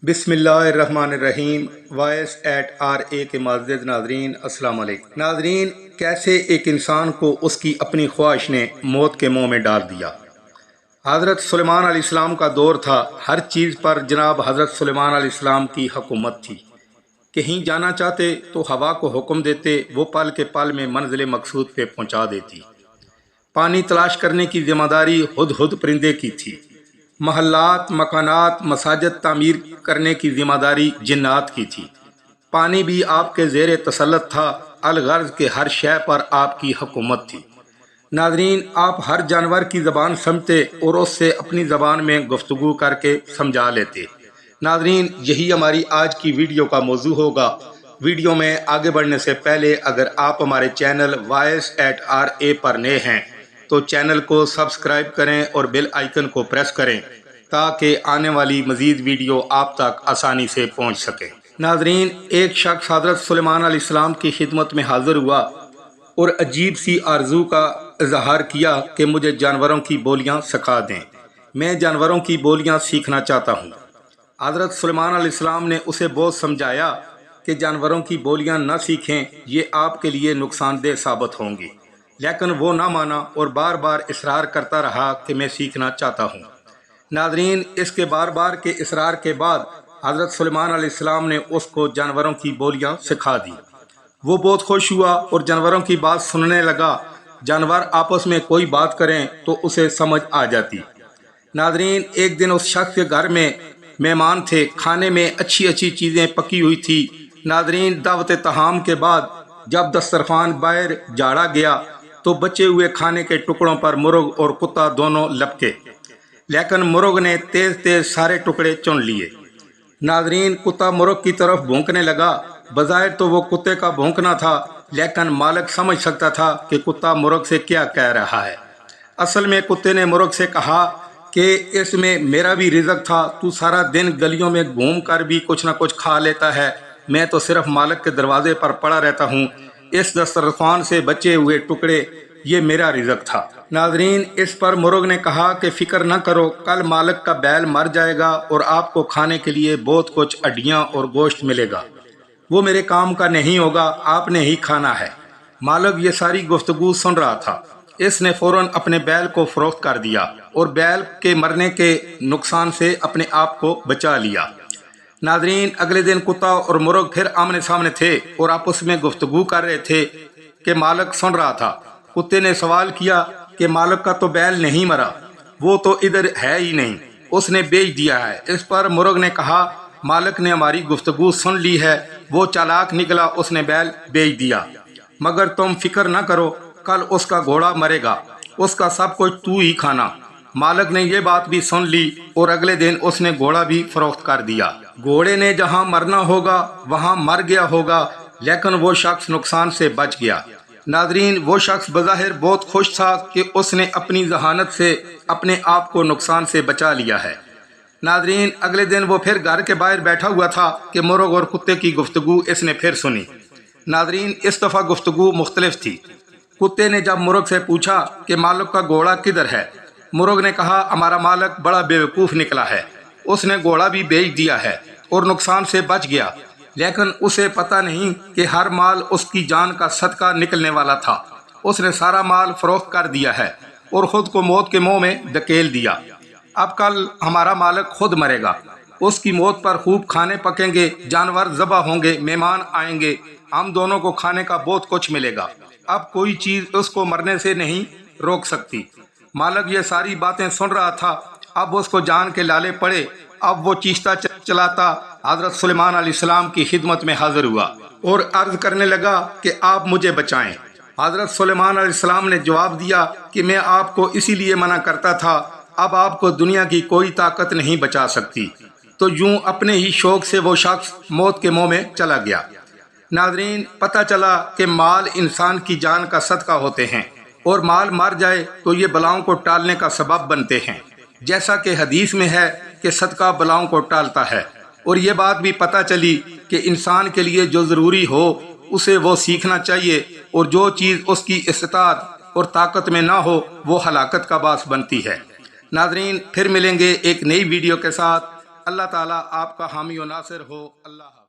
بسم اللہ الرحمن الرحیم۔ وائس ایٹ آر اے کے معزز ناظرین، السلام علیکم۔ ناظرین، کیسے ایک انسان کو اس کی اپنی خواہش نے موت کے منہ میں ڈال دیا۔ حضرت سلیمان علیہ السلام کا دور تھا، ہر چیز پر جناب حضرت سلیمان علیہ السلام کی حکومت تھی۔ کہیں جانا چاہتے تو ہوا کو حکم دیتے، وہ پل کے پل میں منزل مقصود پہ پہنچا دیتی۔ پانی تلاش کرنے کی ذمہ داری ہدہد پرندے کی تھی۔ محلات، مکانات، مساجد تعمیر کرنے کی ذمہ داری جنات کی تھی۔ پانی بھی آپ کے زیر تسلط تھا، الغرض کے ہر شے پر آپ کی حکومت تھی۔ ناظرین، آپ ہر جانور کی زبان سمجھتے اور اس سے اپنی زبان میں گفتگو کر کے سمجھا لیتے۔ ناظرین، یہی ہماری آج کی ویڈیو کا موضوع ہوگا۔ ویڈیو میں آگے بڑھنے سے پہلے اگر آپ ہمارے چینل وائس ایٹ آر اے پر نئے ہیں تو چینل کو سبسکرائب کریں اور بیل آئیکن کو پریس کریں تاکہ آنے والی مزید ویڈیو آپ تک آسانی سے پہنچ سکے۔ ناظرین، ایک شخص حضرت سلیمان علیہ السلام کی خدمت میں حاضر ہوا اور عجیب سی آرزو کا اظہار کیا کہ مجھے جانوروں کی بولیاں سکھا دیں، میں جانوروں کی بولیاں سیکھنا چاہتا ہوں۔ حضرت سلیمان علیہ السلام نے اسے بہت سمجھایا کہ جانوروں کی بولیاں نہ سیکھیں، یہ آپ کے لیے نقصان دہ ثابت ہوں گی، لیکن وہ نہ مانا اور بار بار اصرار کرتا رہا کہ میں سیکھنا چاہتا ہوں۔ ناظرین، اس کے بار بار کے اصرار کے بعد حضرت سلیمان علیہ السلام نے اس کو جانوروں کی بولیاں سکھا دی۔ وہ بہت خوش ہوا اور جانوروں کی بات سننے لگا۔ جانور آپس میں کوئی بات کریں تو اسے سمجھ آ جاتی۔ ناظرین، ایک دن اس شخص کے گھر میں مہمان تھے، کھانے میں اچھی اچھی چیزیں پکی ہوئی تھی۔ ناظرین، دعوت طعام کے بعد جب دسترخوان باہر جھاڑا گیا تو بچے ہوئے کھانے کے ٹکڑوں پر مرغ اور کتا دونوں لپکے، لیکن مرغ نے تیز تیز سارے ٹکڑے چن لیے۔ ناظرین، کتا مرغ کی طرف بھونکنے لگا۔ بظاہر تو وہ کتے کا بھونکنا تھا، لیکن مالک سمجھ سکتا تھا کہ کتا مرغ سے کیا کہہ رہا ہے۔ اصل میں کتے نے مرغ سے کہا کہ اس میں میرا بھی رزق تھا، تو سارا دن گلیوں میں گھوم کر بھی کچھ نہ کچھ کھا لیتا ہے، میں تو صرف مالک کے دروازے پر پڑا رہتا ہوں، اس دسترخوان سے بچے ہوئے ٹکڑے یہ میرا رزق تھا۔ ناظرین، اس پر مرغ نے کہا کہ فکر نہ کرو، کل مالک کا بیل مر جائے گا اور آپ کو کھانے کے لیے بہت کچھ ہڈیاں اور گوشت ملے گا، وہ میرے کام کا نہیں ہوگا، آپ نے ہی کھانا ہے۔ مالک یہ ساری گفتگو سن رہا تھا، اس نے فوراً اپنے بیل کو فروخت کر دیا اور بیل کے مرنے کے نقصان سے اپنے آپ کو بچا لیا۔ ناظرین، اگلے دن کتا اور مرغ پھر آمنے سامنے تھے اور آپس میں گفتگو کر رہے تھے کہ مالک سن رہا تھا۔ کتے نے سوال کیا کہ مالک کا تو بیل نہیں مرا، وہ تو ادھر ہے ہی نہیں، اس نے بیچ دیا ہے۔ اس پر مرغ نے کہا مالک نے ہماری گفتگو سن لی ہے، وہ چالاک نکلا، اس نے بیل بیچ دیا، مگر تم فکر نہ کرو، کل اس کا گھوڑا مرے گا، اس کا سب کچھ تو ہی کھانا۔ مالک نے یہ بات بھی سن لی اور اگلے دن اس نے گھوڑا بھی فروخت کر دیا۔ گھوڑے نے جہاں مرنا ہوگا وہاں مر گیا ہوگا، لیکن وہ شخص نقصان سے بچ گیا۔ ناظرین، وہ شخص بظاہر بہت خوش تھا کہ اس نے اپنی ذہانت سے اپنے آپ کو نقصان سے بچا لیا ہے۔ ناظرین، اگلے دن وہ پھر گھر کے باہر بیٹھا ہوا تھا کہ مرغ اور کتے کی گفتگو اس نے پھر سنی۔ ناظرین، اس دفعہ گفتگو مختلف تھی۔ کتے نے جب مرغ سے پوچھا کہ مالک کا گھوڑا کدھر ہے، مرغ نے کہا ہمارا مالک بڑا بیوقوف نکلا ہے، اس نے گھوڑا بھی بیچ دیا ہے اور نقصان سے بچ گیا، لیکن اسے پتہ نہیں کہ ہر مال اس کی جان کا صدقہ نکلنے والا تھا، اس نے سارا مال فروخت کر دیا ہے اور خود کو موت کے منہ میں دھکیل دیا۔ اب کل ہمارا مالک خود مرے گا، اس کی موت پر خوب کھانے پکیں گے، جانور ذبح ہوں گے، مہمان آئیں گے، ہم دونوں کو کھانے کا بہت کچھ ملے گا، اب کوئی چیز اس کو مرنے سے نہیں روک سکتی۔ مالک یہ ساری باتیں سن رہا تھا، اب اس کو جان کے لالے پڑے۔ اب وہ چیختا چلاتا حضرت سلیمان علیہ السلام کی خدمت میں حاضر ہوا اور عرض کرنے لگا کہ آپ مجھے بچائیں۔ حضرت سلیمان علیہ السلام نے جواب دیا کہ میں آپ کو اسی لیے منع کرتا تھا، اب آپ کو دنیا کی کوئی طاقت نہیں بچا سکتی۔ تو یوں اپنے ہی شوق سے وہ شخص موت کے منہ میں چلا گیا۔ ناظرین، پتہ چلا کہ مال انسان کی جان کا صدقہ ہوتے ہیں اور مال مر جائے تو یہ بلاؤں کو ٹالنے کا سبب بنتے ہیں، جیسا کہ حدیث میں ہے کہ صدقہ بلاؤں کو ٹالتا ہے۔ اور یہ بات بھی پتہ چلی کہ انسان کے لیے جو ضروری ہو اسے وہ سیکھنا چاہیے، اور جو چیز اس کی استطاعت اور طاقت میں نہ ہو وہ ہلاکت کا باعث بنتی ہے۔ ناظرین، پھر ملیں گے ایک نئی ویڈیو کے ساتھ۔ اللہ تعالیٰ آپ کا حامی و ناصر ہو۔ اللہ حافظ۔